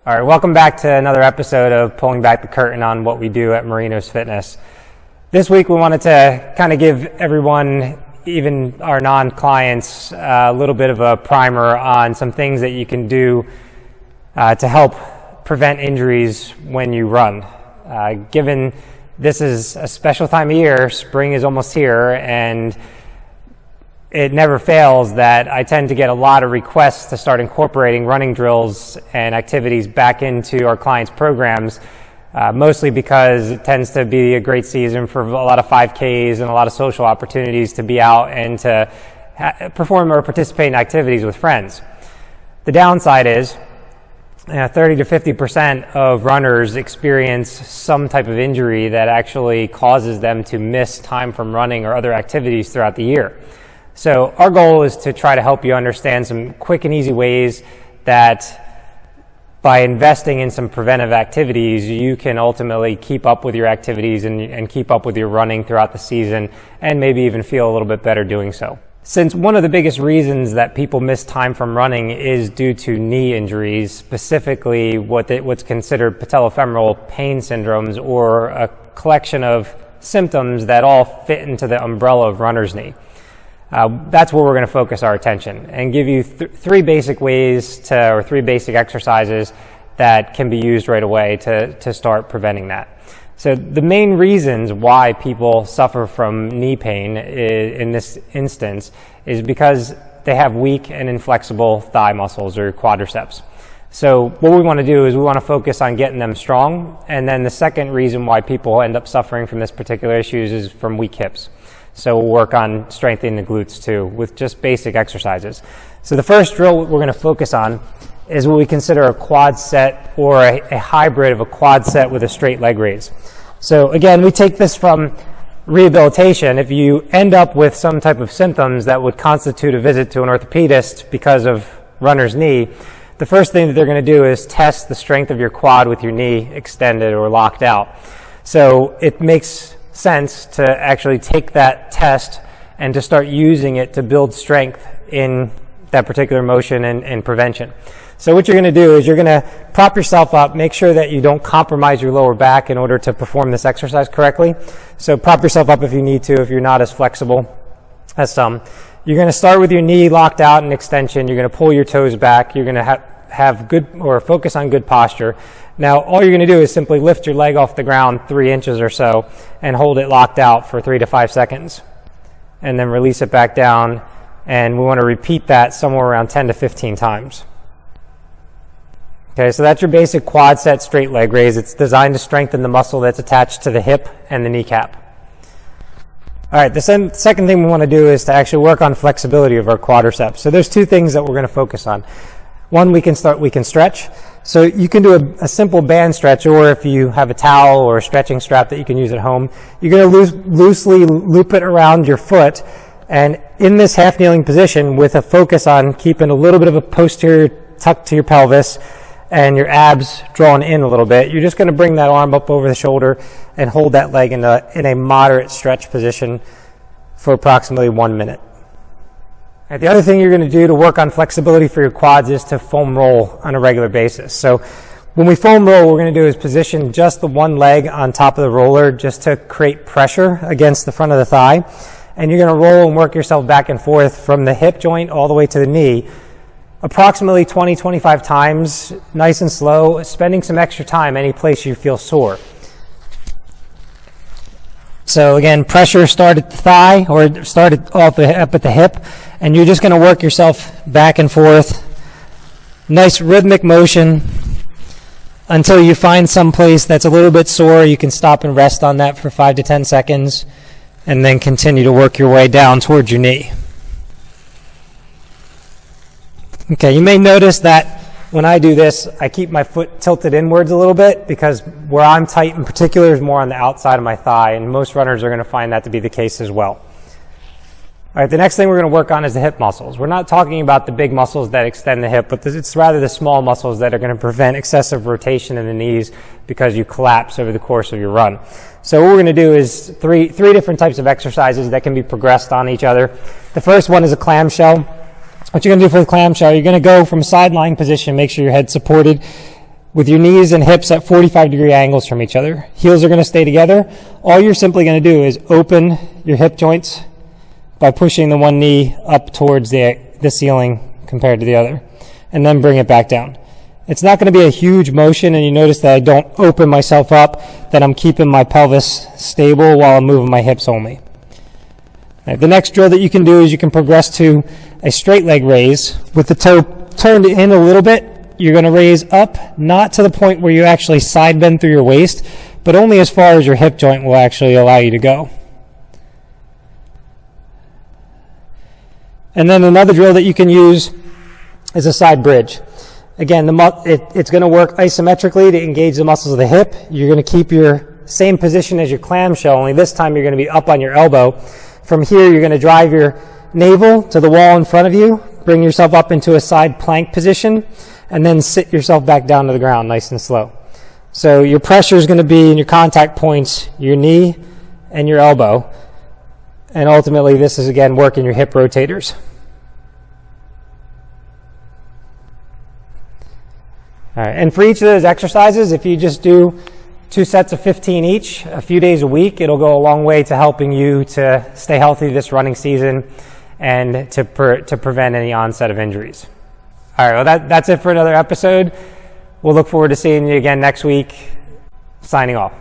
All right, welcome back to another episode of Pulling Back the Curtain on what we do at Marino's Fitness. This week we wanted to kind of give everyone, even our non-clients, a little bit of a primer on some things that you can do to help prevent injuries when you run. Given this is a special time of year, spring is almost here, and it never fails that I tend to get a lot of requests to start incorporating running drills and activities back into our clients' programs, mostly because it tends to be a great season for a lot of 5Ks and a lot of social opportunities to be out and to perform or participate in activities with friends. The downside is 30 to 50% of runners experience some type of injury that actually causes them to miss time from running or other activities throughout the year. So our goal is to try to help you understand some quick and easy ways that by investing in some preventive activities, you can ultimately keep up with your activities and keep up with your running throughout the season and maybe even feel a little bit better doing so. Since one of the biggest reasons that people miss time from running is due to knee injuries, specifically what's considered patellofemoral pain syndromes, or a collection of symptoms that all fit into the umbrella of runner's knee. That's where we're going to focus our attention and give you three basic ways or three basic exercises that can be used right away to start preventing that. So the main reasons why people suffer from knee pain in this instance is because they have weak and inflexible thigh muscles or quadriceps. So what we want to do is we want to focus on getting them strong, and then the second reason why people end up suffering from this particular issue is from weak hips. So we'll work on strengthening the glutes too with just basic exercises. So the first drill we're going to focus on is what we consider a quad set, or a hybrid of a quad set with a straight leg raise. So again, we take this from rehabilitation. If you end up with some type of symptoms that would constitute a visit to an orthopedist because of runner's knee, the first thing that they're going to do is test the strength of your quad with your knee extended or locked out. So it makes sense to actually take that test and to start using it to build strength in that particular motion and prevention. So what you're going to do is you're going to prop yourself up, make sure that you don't compromise your lower back in order to perform this exercise correctly. So prop yourself up if you need to, if you're not as flexible as some. You're going to start with your knee locked out in extension. You're going to pull your toes back. You're going to have good, or focus on good posture. Now, all you're going to do is simply lift your leg off the ground 3 inches or so and hold it locked out for 3 to 5 seconds. And then release it back down. And we want to repeat that somewhere around 10 to 15 times. Okay, so that's your basic quad set straight leg raise. It's designed to strengthen the muscle that's attached to the hip and the kneecap. All right, the second thing we want to do is to actually work on flexibility of our quadriceps. So there's two things that we're going to focus on. One, we can stretch. So you can do a simple band stretch, or if you have a towel or a stretching strap that you can use at home, you're going to loosely loop it around your foot. And in this half kneeling position, with a focus on keeping a little bit of a posterior tuck to your pelvis and your abs drawn in a little bit, you're just going to bring that arm up over the shoulder and hold that leg in a moderate stretch position for approximately 1 minute. Right, the other thing you're going to do to work on flexibility for your quads is to foam roll on a regular basis. So when we foam roll, what we're going to do is position just the one leg on top of the roller just to create pressure against the front of the thigh. And you're going to roll and work yourself back and forth from the hip joint all the way to the knee, approximately 20-25 times, nice and slow, spending some extra time any place you feel sore. So again, pressure start at the thigh, or start up at the hip, and you're just going to work yourself back and forth. Nice rhythmic motion until you find some place that's a little bit sore. You can stop and rest on that for 5 to 10 seconds, and then continue to work your way down towards your knee. Okay, you may notice that when I do this, I keep my foot tilted inwards a little bit, because where I'm tight in particular is more on the outside of my thigh, and most runners are going to find that to be the case as well. All right, the next thing we're going to work on is the hip muscles. We're not talking about the big muscles that extend the hip, but it's rather the small muscles that are going to prevent excessive rotation in the knees because you collapse over the course of your run. So what we're going to do is three different types of exercises that can be progressed on each other. The first one is a clamshell. What you're going to do for the clamshell, you're going to go from sideline position, make sure your head's supported. with your knees and hips at 45-degree angles from each other. Heels are going to stay together. All you're simply going to do is open your hip joints by pushing the one knee up towards the ceiling compared to the other, and then bring it back down. It's not going to be a huge motion, and you notice that I don't open myself up, that I'm keeping my pelvis stable while I'm moving my hips only. Right, the next drill that you can do is you can progress to a straight leg raise with the toe turned in a little bit. You're going to raise up, not to the point where you actually side bend through your waist, but only as far as your hip joint will actually allow you to go. And then another drill that you can use is a side bridge. Again, it's going to work isometrically to engage the muscles of the hip. You're going to keep your same position as your clamshell, only this time you're going to be up on your elbow. From here, you're going to drive your navel to the wall in front of you, bring yourself up into a side plank position, and then sit yourself back down to the ground nice and slow. So your pressure is going to be in your contact points, your knee and your elbow. And ultimately, this is, again, working your hip rotators. All right, and for each of those exercises, if you just do 2 sets of 15 each, a few days a week, it'll go a long way to helping you to stay healthy this running season and to prevent any onset of injuries. All right, well, that's it for another episode. We'll look forward to seeing you again next week. Signing off.